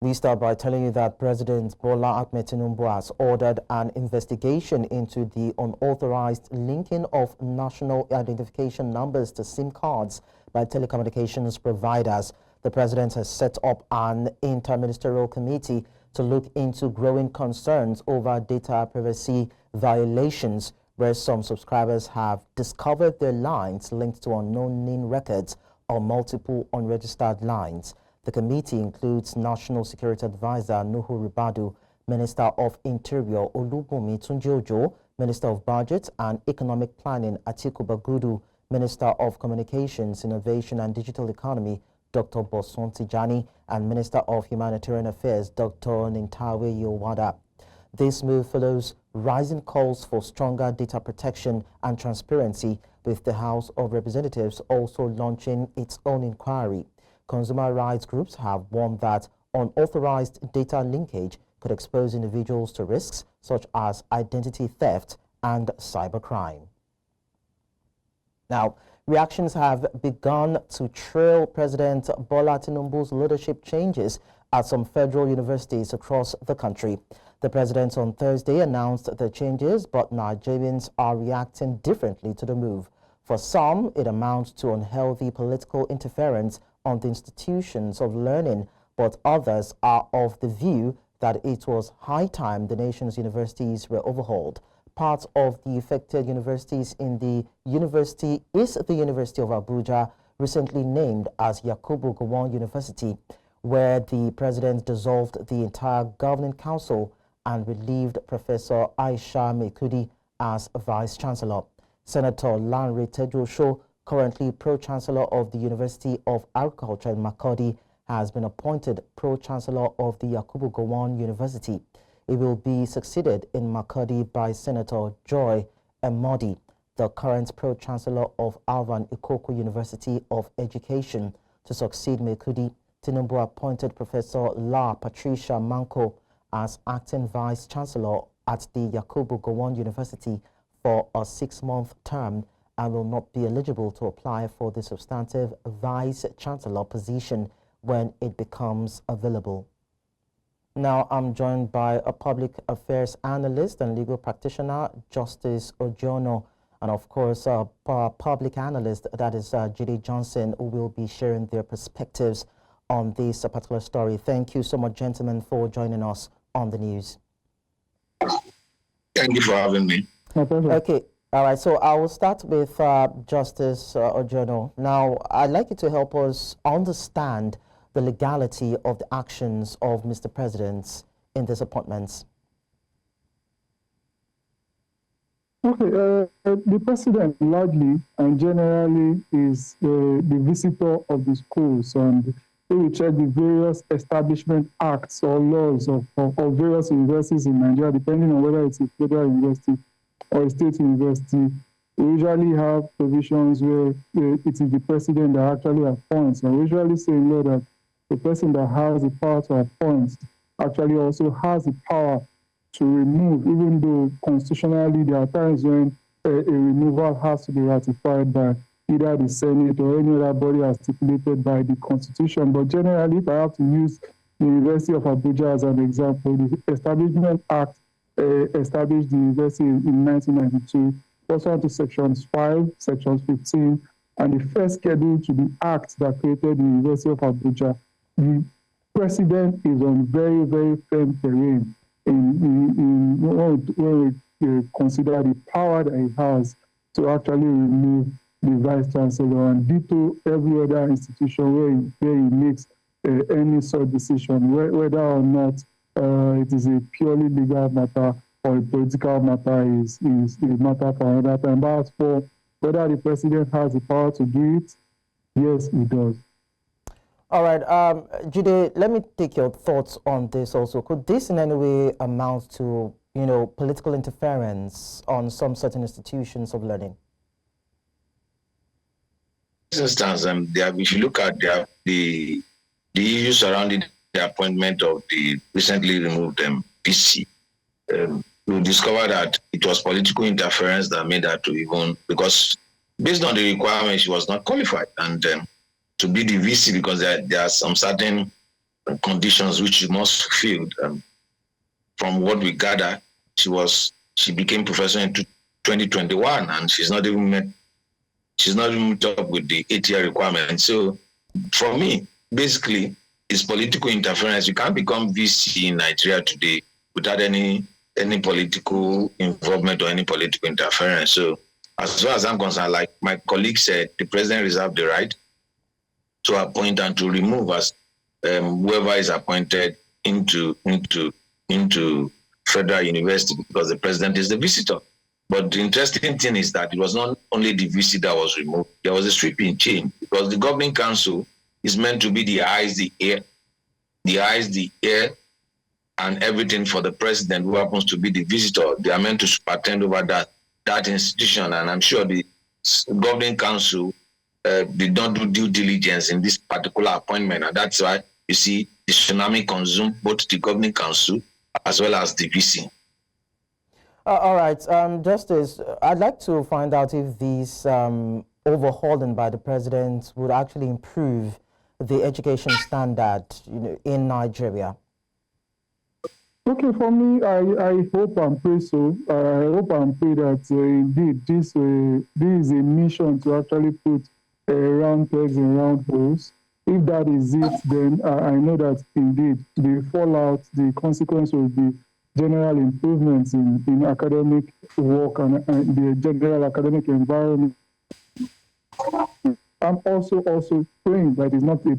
We start by telling you that President Bola Ahmed Tinubu has ordered an investigation into the unauthorized linking of national identification numbers to SIM cards by telecommunications providers. The president has set up an interministerial committee to look into growing concerns over data privacy violations, where some subscribers have discovered their lines linked to unknown name records or multiple unregistered lines. The committee includes National Security Advisor Nuhu Ribadu, Minister of Interior Olubunmi Tunji-Ojo, Minister of Budget and Economic Planning Atiku Bagudu, Minister of Communications, Innovation and Digital Economy Dr. Boson Tijani, and Minister of Humanitarian Affairs Dr. Nintawe Yowada. This move follows rising calls for stronger data protection and transparency, with the House of Representatives also launching its own inquiry. Consumer rights groups have warned that unauthorized data linkage could expose individuals to risks such as identity theft and cybercrime. Now, reactions have begun to trail President Bola Tinubu's leadership changes at some federal universities across the country. The president on Thursday announced the changes, but Nigerians are reacting differently to the move. For some, it amounts to unhealthy political interference on the institutions of learning, but others are of the view that it was high time the nation's universities were overhauled. Part of the affected universities in the university is the University of Abuja, recently named as Yakubu Gowon University, where the president dissolved the entire governing council and relieved Professor Aisha Mekudi as vice-chancellor. Senator Lanre Tejosho, currently Pro-Chancellor of the University of Agriculture in Makurdi, has been appointed Pro-Chancellor of the Yakubu Gowon University. It will be succeeded in Makurdi by Senator Joy Emodi, the current Pro-Chancellor of Alvan Ikoku University of Education. To succeed Mekudi, Tinubu appointed Professor La Patricia Manko as acting Vice-Chancellor at the Yakubu Gowon University for a 6-month term and will not be eligible to apply for the substantive Vice-Chancellor position when it becomes available. Now I'm joined by a public affairs analyst and legal practitioner, Justice Ojono, and of course a public analyst, that is Jide Johnson, who will be sharing their perspectives on this particular story. Thank you so much, gentlemen, for joining us on the news. Thank you for having me. Okay. All right, so I will start with Justice Ojono. Now, I'd like you to help us understand the legality of the actions of Mr. President in these appointments. Okay, the president largely and generally is the visitor of the schools, and he will check the various establishment acts or laws of various universities in Nigeria, depending on whether it's a federal university or a state university. We usually have provisions where it is the president that actually appoints. And we usually say in law that the person that has the power to appoint actually also has the power to remove, even though constitutionally there are times when a removal has to be ratified by either the Senate or any other body as stipulated by the Constitution. But generally, if I have to use the University of Abuja as an example, the Establishment Act established the university in 1992, pursuant to Sections 5, Sections 15, and the first schedule to the act that created the University of Abuja. The president is on very, very firm terrain when we consider the power that he has to actually remove the vice-chancellor and ditto every other institution where he makes any sort of decision, whether or not it is a purely legal matter or a political matter is a matter for another time. But as for whether the president has the power to do it, yes, he does. All right, Jide, let me take your thoughts on this also. Could this in any way amount to, political interference on some certain institutions of learning? For instance, if you look at the issues surrounding the appointment of the recently removed PC, you discover that it was political interference that made that to even, because based on the requirements, she was not qualified and to be the VC, because there are some certain conditions which she must fulfill. From what we gather, she became professor in 2021, and she's not even met up with the 8-year requirement. So, for me, basically, it's political interference. You can't become VC in Nigeria today without any political involvement or any political interference. So, as far as I'm concerned, like my colleague said, the president reserved the right to appoint and to remove as whoever is appointed into federal university, because the president is the visitor. But the interesting thing is that it was not only the VC that was removed. There was a sweeping change, because the governing council is meant to be the eyes, the ear, and everything for the president, who happens to be the visitor. They are meant to superintend over that institution, and I'm sure the governing council did not do due diligence in this particular appointment, and that's why you see the tsunami consumed both the governing council as well as the VC. All right, Justice, I'd like to find out if these overhauling by the president would actually improve the education standard, in Nigeria. Okay, for me, I hope and pray so. I hope and pray that indeed this is a mission to actually put round pegs in round holes. If that is it, then I know that indeed the fallout, the consequence will be general improvements in academic work and the general academic environment. I'm also praying that it's not a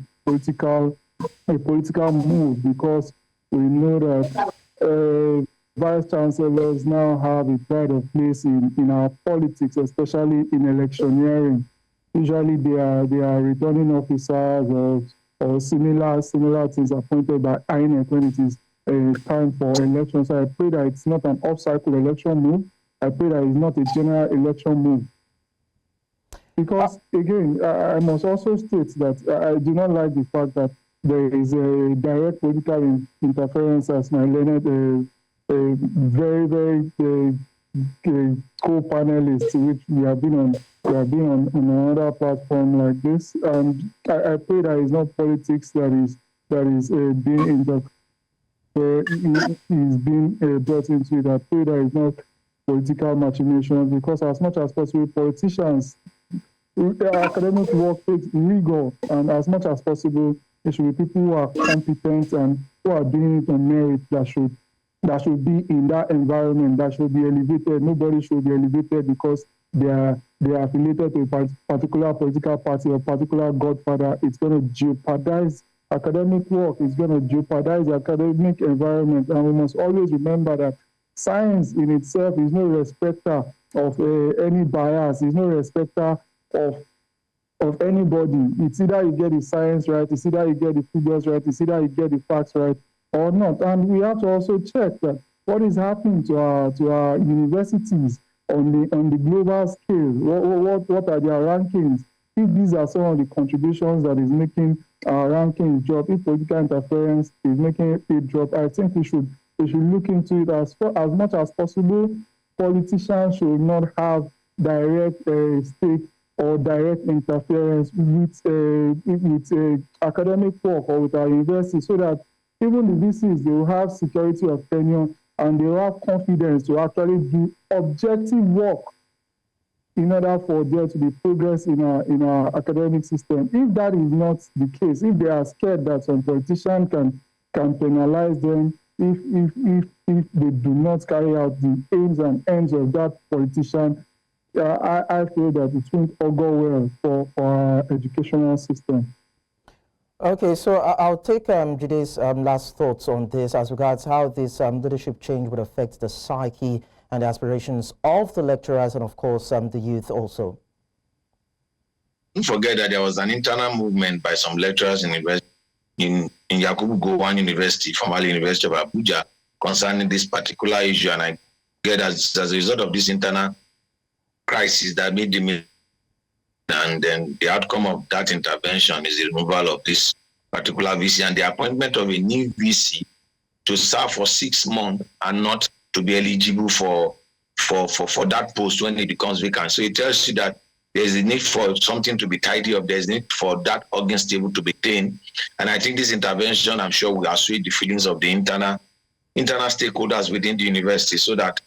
political move, because we know that vice chancellors now have a pride of place in our politics, especially in electioneering. Usually they are returning officers or similar things appointed by INEC when it is time for elections. So I pray that it's not an off-cycle election move. I pray that it's not a general election move. Because, again, I must also state that I do not like the fact that there is a direct political interference, as my learned, very, very co-panelists, which we have been on another platform like this. And I pray that it's not politics that is being brought into it. I pray that it's not political machinations, because as much as possible, politicians, academic work takes rigor, and as much as possible, it should be people who are competent and who are doing it on merit that should be in that environment, that should be elevated. Nobody should be elevated because they are affiliated to a particular political party or particular godfather. It's going to jeopardize academic work. It's going to jeopardize the academic environment. And we must always remember that science in itself is no respecter of any bias. It's no respecter of anybody. It's either you get the science right, it's either you get the figures right, it's either you get the facts right or not. And we have to also check that what is happening to our universities on the global scale. What are their rankings? If these are some of the contributions that is making our rankings drop, if political interference is making it drop, I think we should look into it as much as possible. Politicians should not have direct stake or direct interference with academic work or with our university, so that even the VCs, they will have security of tenure and they will have confidence to actually do objective work in order for there to be progress in our academic system. If that is not the case, if they are scared that some politician can penalize them, if they do not carry out the aims and ends of that politician, I feel that it won't all go well for our educational system. Okay, so I'll take Jide's last thoughts on this as regards how this leadership change would affect the psyche and the aspirations of the lecturers and, of course, the youth also. Don't forget that there was an internal movement by some lecturers in Yakubu Gowon University, formerly University of Abuja, concerning this particular issue, and I get as a result of this internal crisis that made them, and then the outcome of that intervention is the removal of this particular VC and the appointment of a new VC to serve for 6 months and not to be eligible for that post when it becomes vacant. So it tells you that There's a need for something to be tidy up. There's a need for that organ stable to be clean. And I think this intervention, I'm sure, will assuage the feelings of the internal stakeholders within the university so that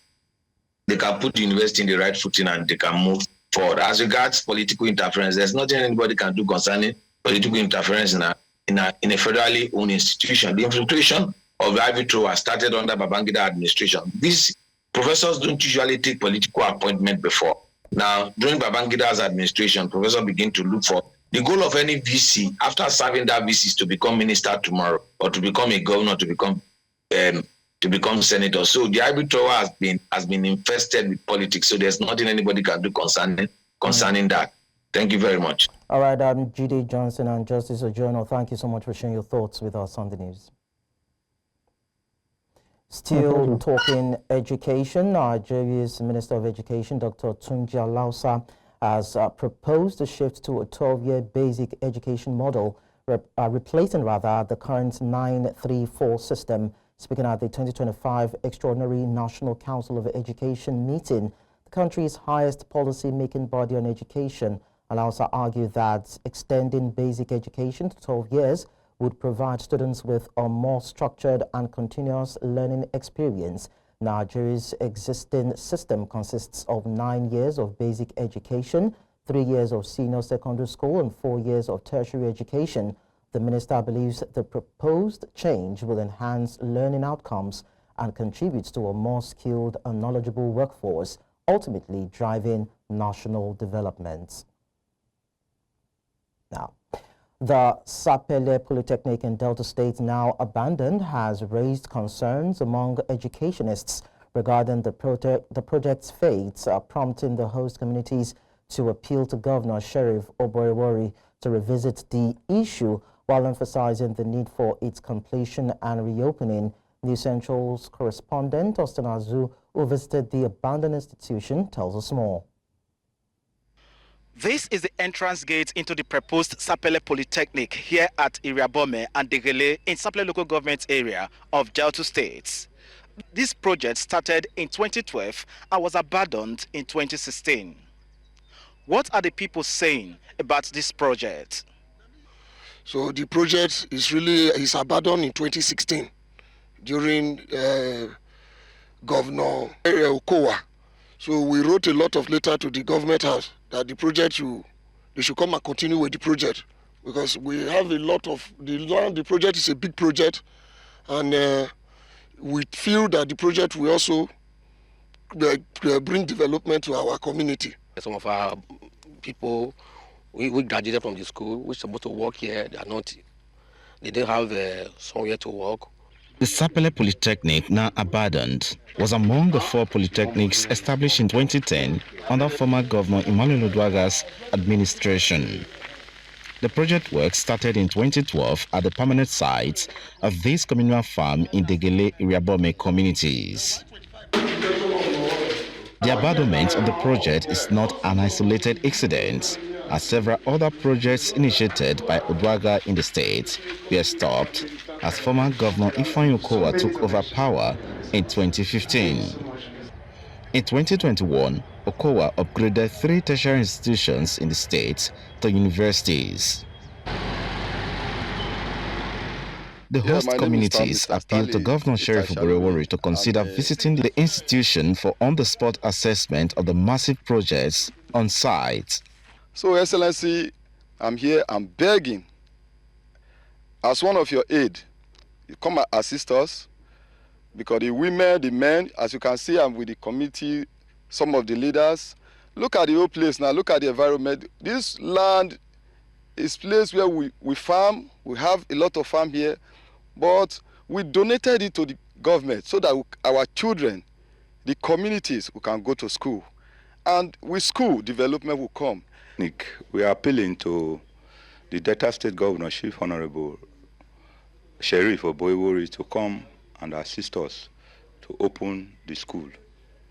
they can put the university in the right footing and they can move forward. As regards political interference, there's nothing anybody can do concerning political interference in a federally owned institution. The infiltration of the Ivy Tower started under Babangida administration. These professors don't usually take political appointment before. Now, during Babangida's administration, professors begin to look for the goal of any VC after serving that VC is to become minister tomorrow or to become a governor, to become senator. So the Ivy Tower has been infested with politics. So there's nothing anybody can do concerning that. Thank you very much. All right, G.D. Johnson and Justice Ojono, thank you so much for sharing your thoughts with us on the news. Still talking education, Nigeria's Minister of Education, Dr. Tunji Alausa, has proposed a shift to a 12-year basic education model, replacing the current 9-3-4 system. Speaking at the 2025 Extraordinary National Council of Education meeting, the country's highest policy-making body on education, Alausa argued that extending basic education to 12 years would provide students with a more structured and continuous learning experience. Nigeria's existing system consists of 9 years of basic education, 3 years of senior secondary school, and 4 years of tertiary education. The minister believes the proposed change will enhance learning outcomes and contribute to a more skilled and knowledgeable workforce, ultimately driving national development. Now, the Sapele Polytechnic in Delta State, now abandoned, has raised concerns among educationists regarding the project's fate, prompting the host communities to appeal to Governor Sheriff Oborewori to revisit the issue while emphasizing the need for its completion and reopening. News Central's correspondent, Austin Azu, who visited the abandoned institution, tells us more. This is the entrance gate into the proposed Sapele Polytechnic here at Iriabome and Degele in Sapele local government area of Delta State. This project started in 2012 and was abandoned in 2016. What are the people saying about this project? So the project is abandoned in 2016 during Governor Okowa. So we wrote a lot of letter to the government house that the project they should come and continue with the project, because we have a lot of the project is a big project, and we feel that the project will also bring development to our community. Some of our people we graduated from the school, we're supposed to work here, they don't have somewhere to work. The Sapele Polytechnic, now abandoned, was among the 4 polytechnics established in 2010 under former Governor Emmanuel Oduaga's administration. The project work started in 2012 at the permanent site of this communal farm in Degele Iriabome communities. The abandonment of the project is not an isolated incident, as several other projects initiated by Oduaga in the state were stopped as former Governor Ifeanyi Okowa took over power in 2015. In 2021, Okowa upgraded 3 tertiary institutions in the state to universities. The host communities appealed to Governor Sheriff Oborewori to consider visiting the institution for on-the-spot assessment of the massive projects on site. So, Excellency, I'm here, I'm begging, as one of your aid, you come and assist us, because the women, the men, as you can see, I'm with the committee, some of the leaders. Look at the whole place now, look at the environment. This land is a place where we farm, we have a lot of farm here, but we donated it to the government so that our children, the communities, we can go to school. And with school, development will come. We are appealing to the Delta State Governor, Chief Honorable Sheriff Oborewori, to come and assist us to open the school.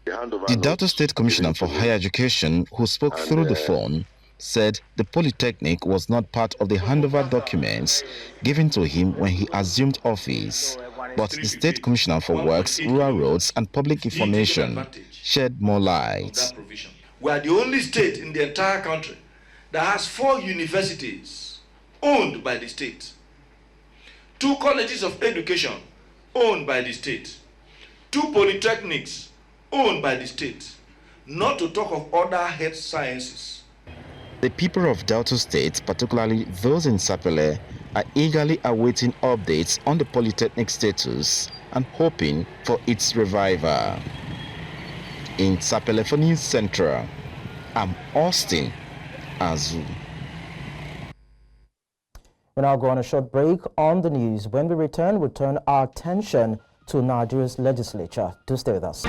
The Delta State Commissioner for Higher Education, who spoke through the phone, said the Polytechnic was not part of the handover documents given to him when he assumed office. But the State Commissioner for Works, Rural Roads and Public Information shed more light. We are the only state in the entire country that has 4 universities owned by the state, 2 colleges of education owned by the state, 2 polytechnics owned by the state, not to talk of other health sciences. The people of Delta State, particularly those in Sapele, are eagerly awaiting updates on the polytechnic status and hoping for its revival. In Sapele for News Central, I'm Austin Azu. We'll now go on a short break on the news. When we return, we'll turn our attention to Nigeria's legislature. Do stay with us.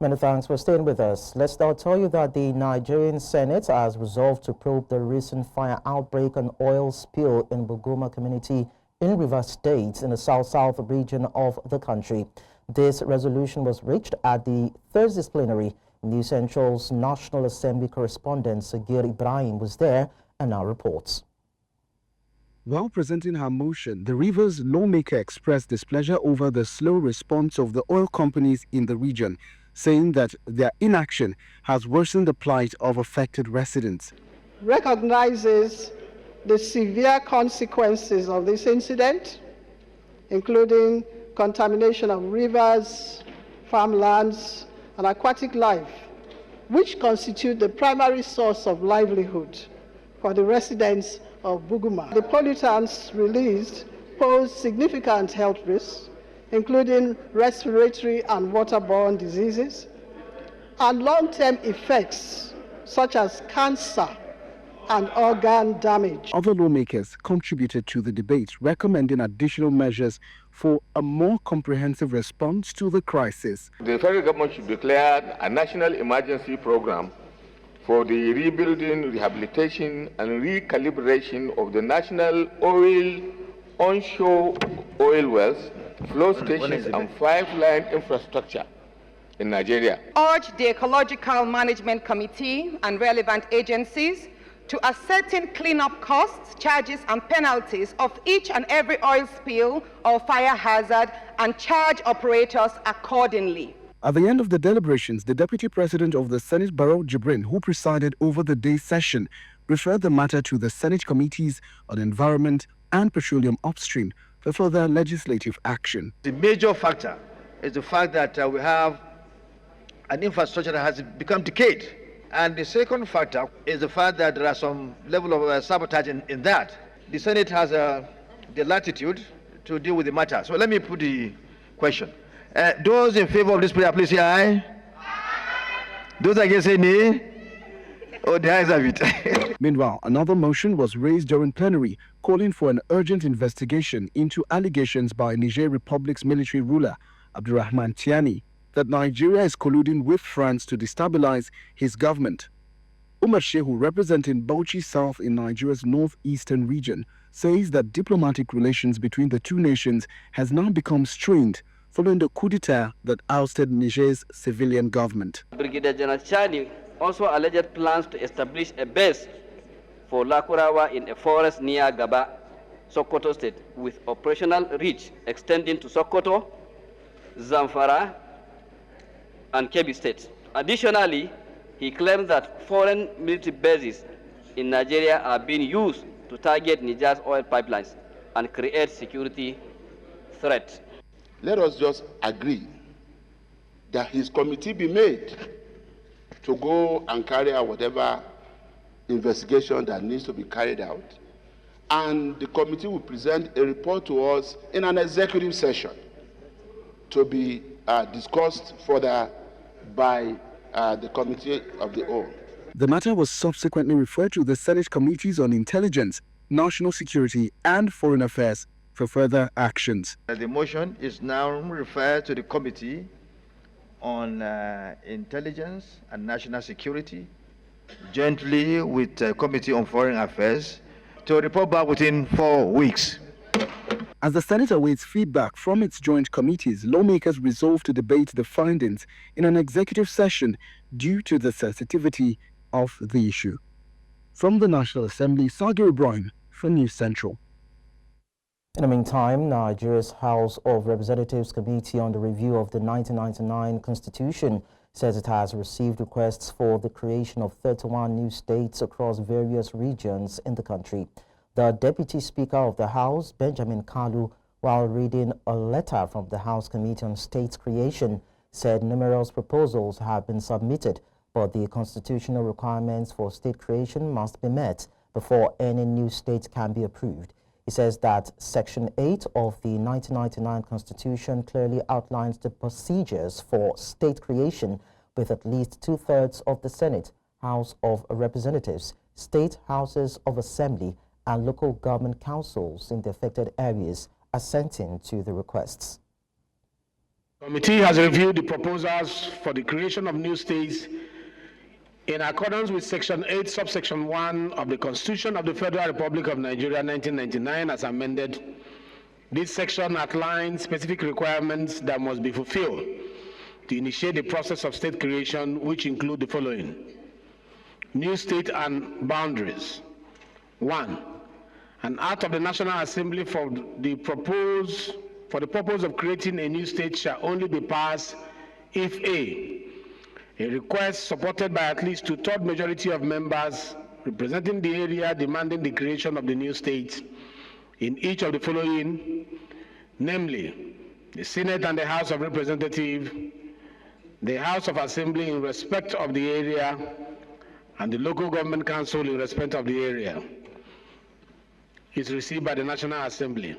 Many thanks for staying with us. Let's now tell you that the Nigerian Senate has resolved to probe the recent fire outbreak and oil spill in Buguma community in Rivers State in the south-south region of the country. This resolution was reached at the Thursday's plenary. News Central's National Assembly correspondent Sagir Ibrahim was there and now reports. While presenting her motion, the Rivers lawmaker expressed displeasure over the slow response of the oil companies in the region, saying that their inaction has worsened the plight of affected residents. Recognizes the severe consequences of this incident, including contamination of rivers, farmlands, and aquatic life, which constitute the primary source of livelihood for the residents of Buguma. The pollutants released pose significant health risks, including respiratory and waterborne diseases, and long-term effects such as cancer and organ damage. Other lawmakers contributed to the debate, recommending additional measures for a more comprehensive response to the crisis. The federal government should declare a national emergency program for the rebuilding, rehabilitation, and recalibration of the national oil, onshore oil wells, flow stations, and pipeline infrastructure in Nigeria. Urge the Ecological Management Committee and relevant agencies to ascertain cleanup costs, charges, and penalties of each and every oil spill or fire hazard and charge operators accordingly. At the end of the deliberations, the Deputy President of the Senate, Barrow Jibrin, who presided over the day's session, referred the matter to the Senate Committees on Environment and Petroleum Upstream for further legislative action. The major factor is the fact that we have an infrastructure that has become decayed. And the second factor is the fact that there are some level of sabotage in that. The Senate has the latitude to deal with the matter. So let me put the question. Those in favor of this prayer, please say aye. Those against say nay. Oh, the ayes have it. Meanwhile, another motion was raised during plenary calling for an urgent investigation into allegations by Niger Republic's military ruler, Abdurrahman Tiani, that Nigeria is colluding with France to destabilize his government. Umar Shehu, representing Bauchi South in Nigeria's northeastern region, says that diplomatic relations between the two nations has now become strained following the coup d'etat that ousted Niger's civilian government. Brigadier General Chani also alleged plans to establish a base for Lakurawa in a forest near Gaba, Sokoto State, with operational reach extending to Sokoto, Zamfara, and Kebbi State. Additionally, he claimed that foreign military bases in Nigeria are being used to target Niger's oil pipelines and create security threat. Let us just agree that his committee be made to go and carry out whatever investigation that needs to be carried out, and the committee will present a report to us in an executive session to be discussed further by the committee of the whole. The matter was subsequently referred to the Senate Committees on Intelligence, National Security, and Foreign Affairs for further actions. The motion is now referred to the Committee on Intelligence and National Security, jointly with the Committee on Foreign Affairs, to report back within 4 weeks. As the Senate awaits feedback from its joint committees, lawmakers resolved to debate the findings in an executive session due to the sensitivity of the issue. From the National Assembly, Sagir Ibrahim for News Central. In the meantime, Nigeria's House of Representatives Committee on the Review of the 1999 Constitution says it has received requests for the creation of 31 new states across various regions in the country. The Deputy Speaker of the House, Benjamin Kalu, while reading a letter from the House Committee on States Creation, said numerous proposals have been submitted, but the constitutional requirements for state creation must be met before any new state can be approved. He says that Section 8 of the 1999 Constitution clearly outlines the procedures for state creation, with at least 2/3 of the Senate, House of Representatives, state houses of assembly, and local government councils in the affected areas assenting to the requests. The committee has reviewed the proposals for the creation of new states in accordance with Section 8, subsection 1 of the Constitution of the Federal Republic of Nigeria, 1999, as amended. This section outlines specific requirements that must be fulfilled to initiate the process of state creation, which include the following. New state and boundaries. 1. An act of the National Assembly for the purpose of creating a new state shall only be passed if a request supported by at least 2/3 majority of members representing the area demanding the creation of the new state in each of the following, namely, the Senate and the House of Representatives, the House of Assembly in respect of the area, and the local government council in respect of the area, is received by the National Assembly.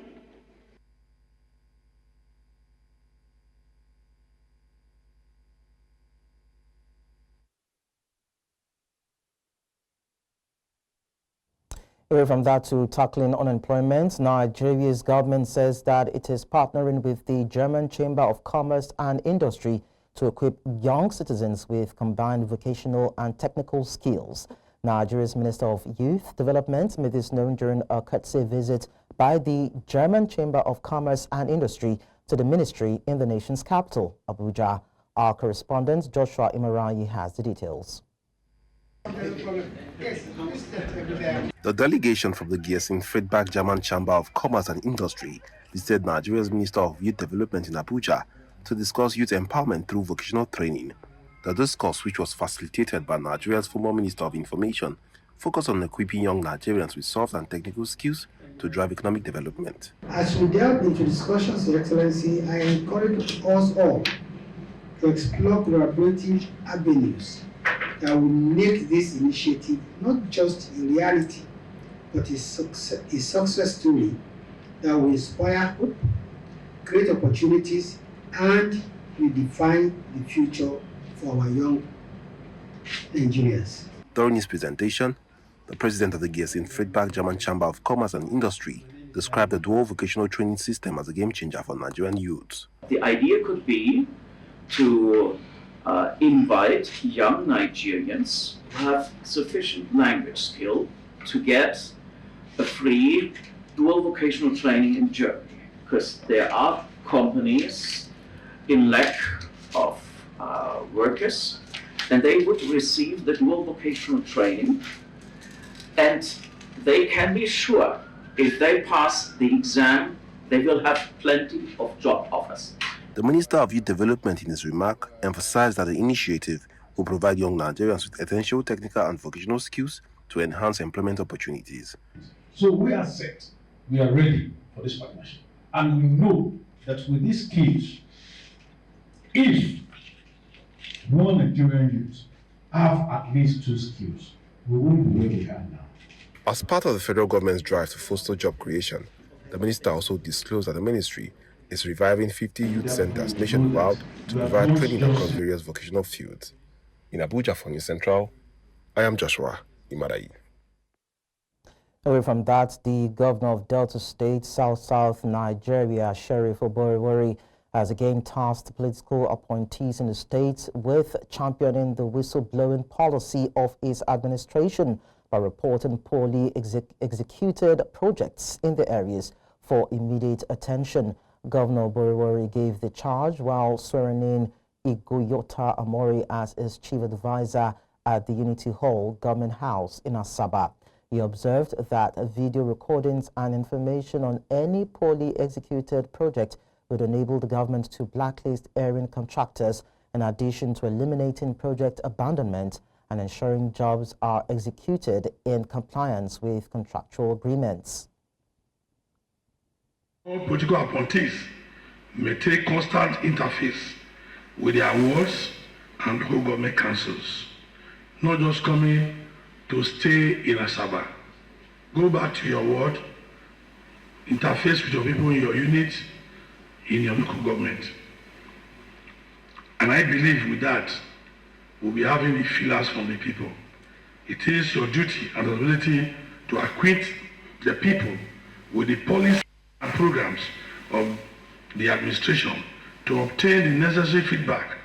Away from that to tackling unemployment, Nigeria's government says that it is partnering with the German Chamber of Commerce and Industry to equip young citizens with combined vocational and technical skills. Nigeria's Minister of Youth Development made this known during a courtesy visit by the German Chamber of Commerce and Industry to the ministry in the nation's capital, Abuja. Our correspondent, Joshua Imarayi, has the details. The delegation from the Gießen-Friedberg German Chamber of Commerce and Industry visited Nigeria's Minister of Youth Development in Abuja to discuss youth empowerment through vocational training. The discourse, which was facilitated by Nigeria's former Minister of Information, focused on equipping young Nigerians with soft and technical skills to drive economic development. As we delve into discussions, Your Excellency, I encourage us all to explore collaborative avenues that will make this initiative not just a reality, but a success story that will inspire hope, create opportunities, and redefine the future for our young Nigerians. During his presentation, the president of the Gießen-Friedberg German Chamber of Commerce and Industry described the dual vocational training system as a game changer for Nigerian youths. The idea could be to invite young Nigerians who have sufficient language skill to get a free dual vocational training in Germany, because there are companies in lack of workers, and they would receive the dual vocational training, and they can be sure if they pass the exam, they will have plenty of job offers. The Minister of Youth Development in his remark emphasized that the initiative will provide young Nigerians with essential technical and vocational skills to enhance employment opportunities. So we are set, we are ready for this partnership. And we know that with these skills, if one Nigerian youth have at least 2 skills, we won't be where we are now. As part of the federal government's drive to foster job creation, the minister also disclosed that the ministry is reviving 50 youth centers nationwide to provide training across various vocational fields. In Abuja for News Central, I am Joshua Imarayi. Away from that, the governor of Delta State, South Nigeria, Sheriff Oborevori, has again tasked political appointees in the state with championing the whistleblowing policy of his administration by reporting poorly executed projects in the areas for immediate attention. Governor Oborevori gave the charge while swearing in Igoyota Amori as his chief advisor at the Unity Hall Government House in Asaba. He observed that video recordings and information on any poorly executed project would enable the government to blacklist erring contractors in addition to eliminating project abandonment and ensuring jobs are executed in compliance with contractual agreements. All political appointees may take constant interface with their wards and whole government councils, not just coming to stay in Asaba. Go back to your ward, interface with your people in your unit, in your local government. And I believe with that, we'll be having the feelers from the people. It is your duty and responsibility to acquaint the people with the policy and programs of the administration to obtain the necessary feedback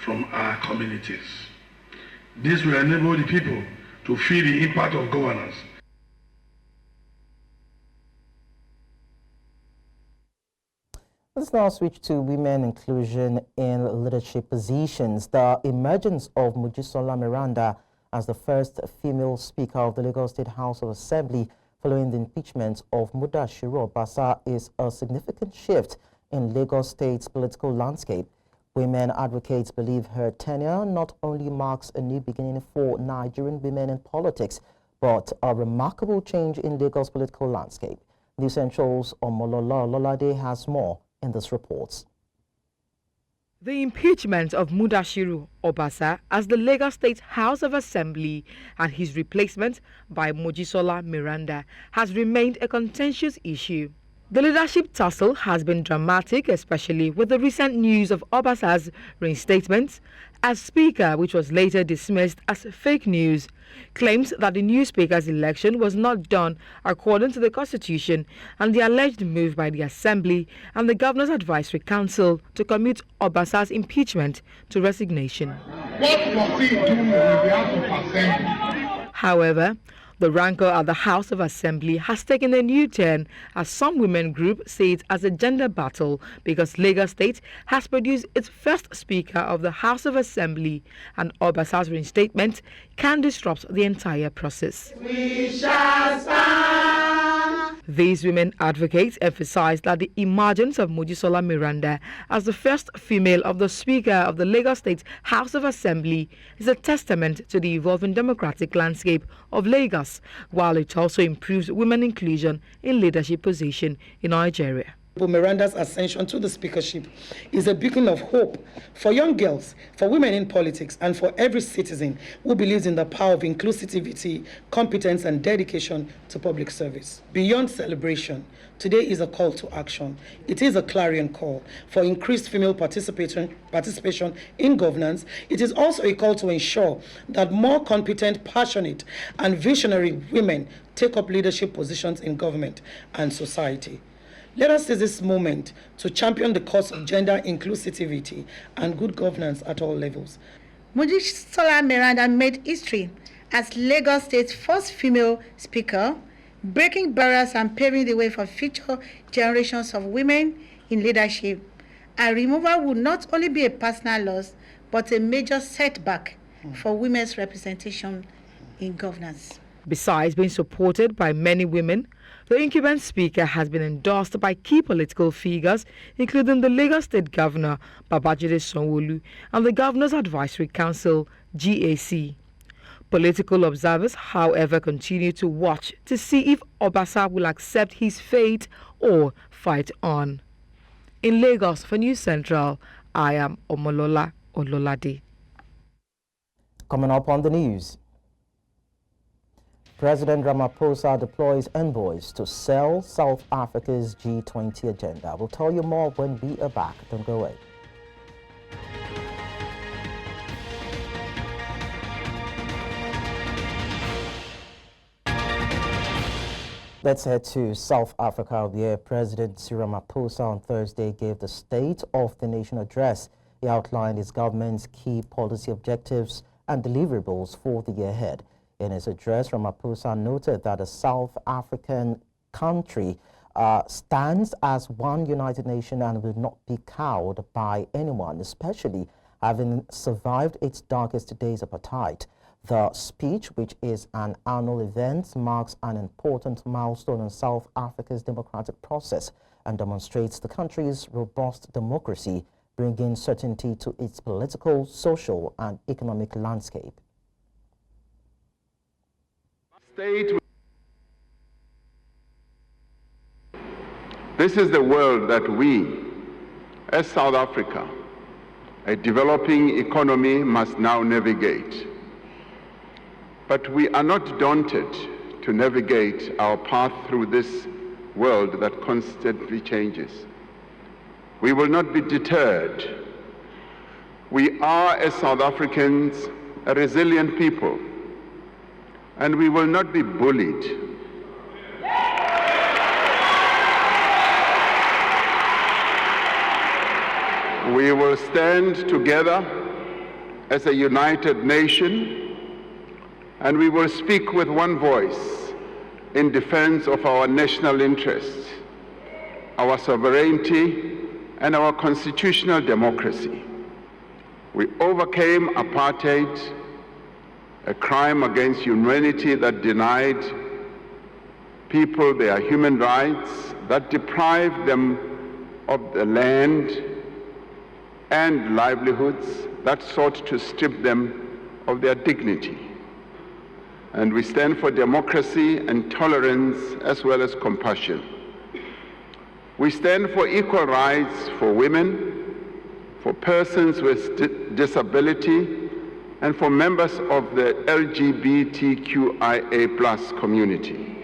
from our communities. This will enable the people to feel the impact of governance. Let's now switch to women inclusion in leadership positions. The emergence of Mojisola Miranda as the first female Speaker of the Lagos State House of Assembly following the impeachment of Mudashiru Obasa is a significant shift in Lagos State's political landscape. Women advocates believe her tenure not only marks a new beginning for Nigerian women in politics, but a remarkable change in Lagos political landscape. News Central's Omolola Ololade has more in this report. The impeachment of Mudashiru Obasa as the Lagos State House of Assembly and his replacement by Mojisola Miranda has remained a contentious issue. The leadership tussle has been dramatic, especially with the recent news of Obasa's reinstatement as Speaker, which was later dismissed as fake news. Claims that the new Speaker's election was not done according to the Constitution and the alleged move by the Assembly and the Governor's Advisory Council to commute Obasa's impeachment to resignation. What must he do with the House of Assembly? However, the rancor at the House of Assembly has taken a new turn as some women group see it as a gender battle because Lagos State has produced its first Speaker of the House of Assembly and Obasa's reinstatement can disrupt the entire process. We shall stand. These women advocates emphasize that the emergence of Mojisola Miranda as the first female of the Speaker of the Lagos State House of Assembly is a testament to the evolving democratic landscape of Lagos, while it also improves women inclusion in leadership position in Nigeria. Miranda's ascension to the speakership is a beacon of hope for young girls, for women in politics, and for every citizen who believes in the power of inclusivity, competence, and dedication to public service. Beyond celebration, today is a call to action. It is a clarion call for increased female participation in governance. It is also a call to ensure that more competent, passionate, and visionary women take up leadership positions in government and society. Let us seize this moment to champion the cause of gender inclusivity and good governance at all levels. Mojisola Miranda made history as Lagos State's first female speaker, breaking barriers and paving the way for future generations of women in leadership. Her removal would not only be a personal loss, but a major setback for women's representation in governance. Besides being supported by many women, the incumbent Speaker has been endorsed by key political figures, including the Lagos State Governor, Babajide Sanwo-Olu, and the Governor's Advisory Council, GAC. Political observers, however, continue to watch to see if Obasa will accept his fate or fight on. In Lagos for News Central, I am Omolola Ololade. Coming up on the news. President Ramaphosa deploys envoys to sell South Africa's G20 agenda. We'll tell you more when we are back. Don't go away. Let's head to South Africa, where President Cyril Ramaphosa on Thursday gave the State of the Nation address. He outlined his government's key policy objectives and deliverables for the year ahead. In his address, Ramaphosa noted that the South African country stands as one united nation and will not be cowed by anyone, especially having survived its darkest days of apartheid. The speech, which is an annual event, marks an important milestone in South Africa's democratic process and demonstrates the country's robust democracy bringing certainty to its political, social, and economic landscape. This is the world that we, as South Africa, a developing economy, must now navigate. But we are not daunted to navigate our path through this world that constantly changes. We will not be deterred. We are, as South Africans, a resilient people, and we will not be bullied. We will stand together as a united nation, and we will speak with one voice in defense of our national interests, our sovereignty, and our constitutional democracy. We overcame apartheid, a crime against humanity that denied people their human rights, that deprived them of the land and livelihoods, that sought to strip them of their dignity. And we stand for democracy and tolerance as well as compassion. We stand for equal rights for women, for persons with disability, and for members of the LGBTQIA+ community.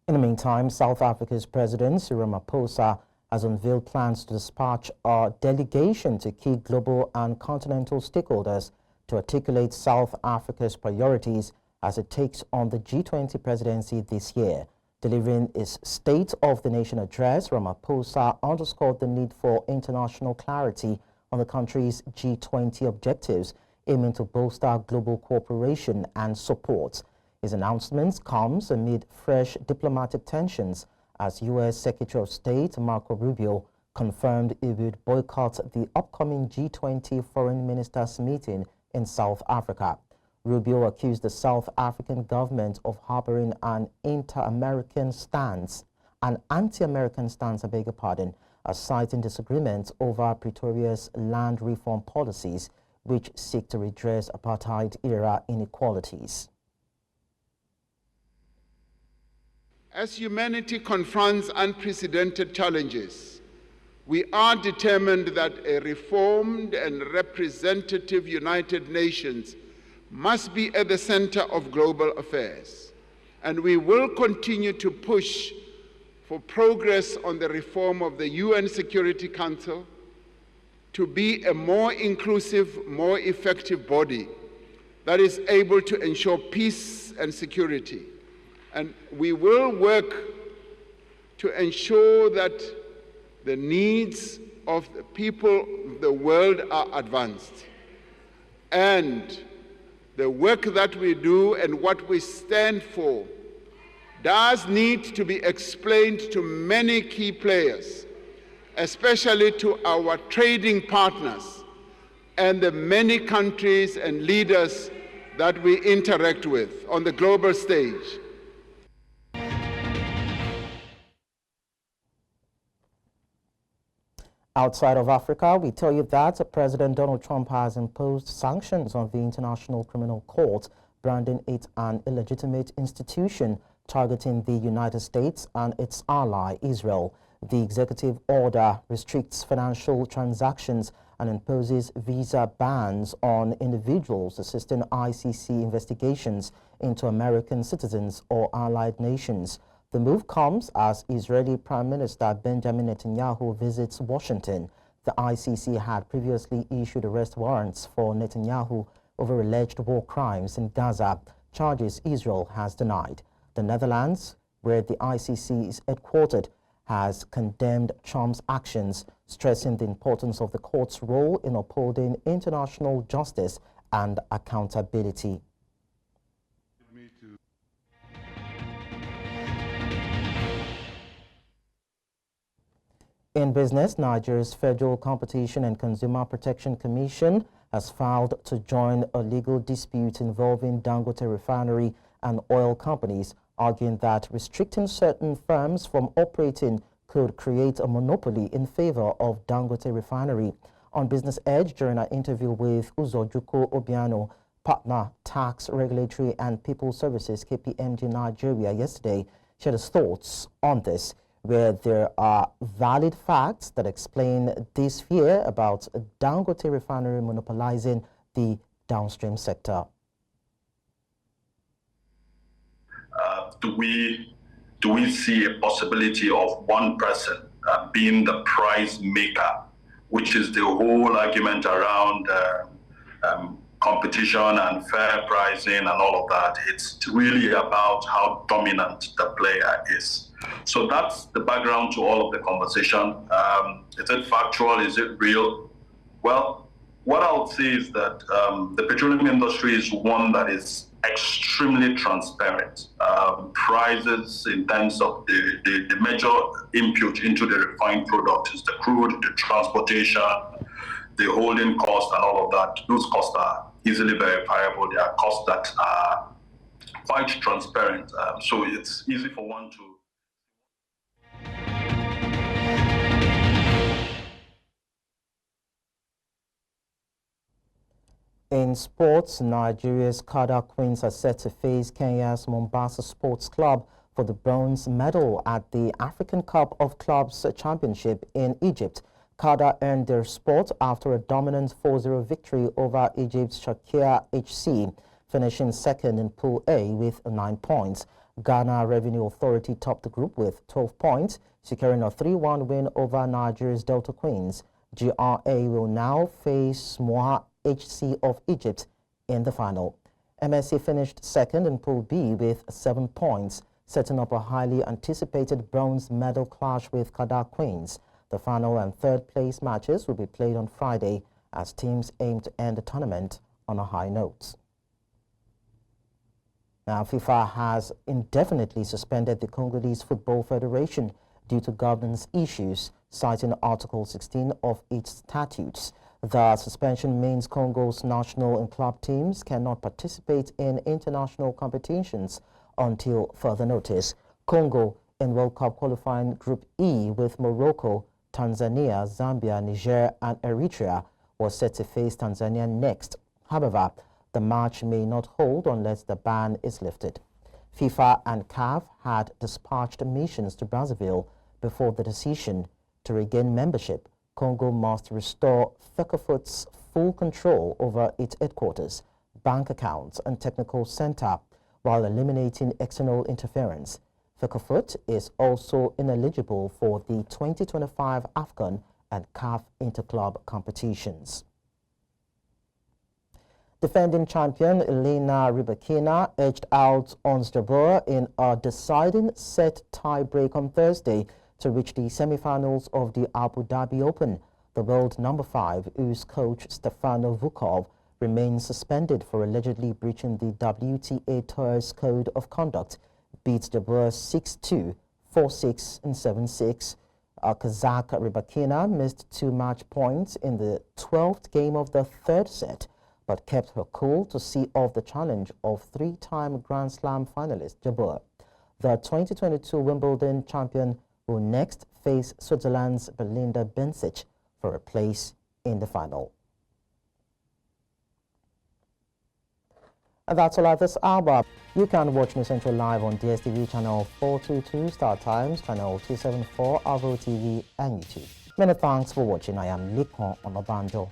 In the meantime, South Africa's President Cyril Ramaphosa has unveiled plans to dispatch a delegation to key global and continental stakeholders to articulate South Africa's priorities as it takes on the G20 presidency this year. Delivering his State of the Nation address, Ramaphosa underscored the need for international clarity on the country's G20 objectives, aiming to bolster global cooperation and support. His announcement comes amid fresh diplomatic tensions as U.S. Secretary of State Marco Rubio confirmed he would boycott the upcoming G20 foreign ministers meeting in South Africa. Rubio accused the South African government of harboring an anti-American stance, citing disagreements over Pretoria's land reform policies, which seek to redress apartheid-era inequalities. As humanity confronts unprecedented challenges, we are determined that a reformed and representative United Nations must be at the center of global affairs, and we will continue to push for progress on the reform of the UN Security Council to be a more inclusive, more effective body that is able to ensure peace and security. And we will work to ensure that the needs of the people of the world are advanced. And the work that we do and what we stand for does need to be explained to many key players, especially to our trading partners and the many countries and leaders that we interact with on the global stage. Outside of Africa, we tell you that President Donald Trump has imposed sanctions on the International Criminal Court, branding it an illegitimate institution targeting the United States and its ally, Israel. The executive order restricts financial transactions and imposes visa bans on individuals assisting ICC investigations into American citizens or allied nations. The move comes as Israeli Prime Minister Benjamin Netanyahu visits Washington. The ICC had previously issued arrest warrants for Netanyahu over alleged war crimes in Gaza, charges Israel has denied. The Netherlands, where the ICC is headquartered, has condemned Trump's actions, stressing the importance of the court's role in upholding international justice and accountability. In business, Nigeria's Federal Competition and Consumer Protection Commission has filed to join a legal dispute involving Dangote Refinery and oil companies, arguing that restricting certain firms from operating could create a monopoly in favor of Dangote Refinery. On Business Edge, during an interview with Uzojuko Obiano, partner Tax, Regulatory and People Services KPMG Nigeria yesterday, shared his thoughts on this, where there are valid facts that explain this fear about Dangote Refinery monopolizing the downstream sector. Do we see a possibility of one person being the price maker, which is the whole argument around competition and fair pricing and all of that? It's really about how dominant the player is. So that's the background to all of the conversation. Is it factual? Is it real? Well, what I would say is that the petroleum industry is one that is extremely transparent. Prices in terms of the major input into the refined product is the crude, the transportation, the holding cost and all of that. Those costs are easily verifiable. They are costs that are quite transparent. So it's easy for one to In sports, Nigeria's Kada Queens are set to face Kenya's Mombasa Sports Club for the bronze medal at the African Cup of Clubs Championship in Egypt. Kada earned their spot after a dominant 4-0 victory over Egypt's Shakir HC, finishing second in Pool A with 9 points. Ghana Revenue Authority topped the group with 12 points, securing a 3-1 win over Nigeria's Delta Queens. GRA will now face Moha HC of Egypt in the final. MSC finished second in Pool B with 7 points, setting up a highly anticipated bronze medal clash with Kada Queens. The final and third place matches will be played on Friday as teams aim to end the tournament on a high note. Now, FIFA has indefinitely suspended the Congolese Football Federation due to governance issues, citing Article 16 of its statutes. The suspension means Congo's national and club teams cannot participate in international competitions until further notice. Congo in World Cup qualifying Group E with Morocco, Tanzania, Zambia, Niger and Eritrea was set to face Tanzania next. However, the match may not hold unless the ban is lifted. FIFA and CAF had dispatched missions to Brazzaville before the decision. To regain membership, Congo must restore FECAFOOT's full control over its headquarters, bank accounts and technical center while eliminating external interference. FECAFOOT is also ineligible for the 2025 AFCON and CAF interclub competitions. Defending champion Elena Rybakina edged out Ons Jabeur in a deciding set tie-break on Thursday to reach the semi-finals of the Abu Dhabi Open. The world number 5, whose coach Stefano Vukov remains suspended for allegedly breaching the WTA Tour's Code of Conduct, beats Jabeur 6-2, 4-6 and 7-6. Kazakh Rybakina missed 2 match points in the 12th game of the third set, but kept her cool to see off the challenge of 3-time Grand Slam finalist Jabeur. The 2022 Wimbledon champion will next face Switzerland's Belinda Bencic for a place in the final. And that's all at this hour. You can watch News Central live on DSTV channel 422, Star Times, channel 274, Avo TV and YouTube. Many thanks for watching. I am Likon Onobanjo.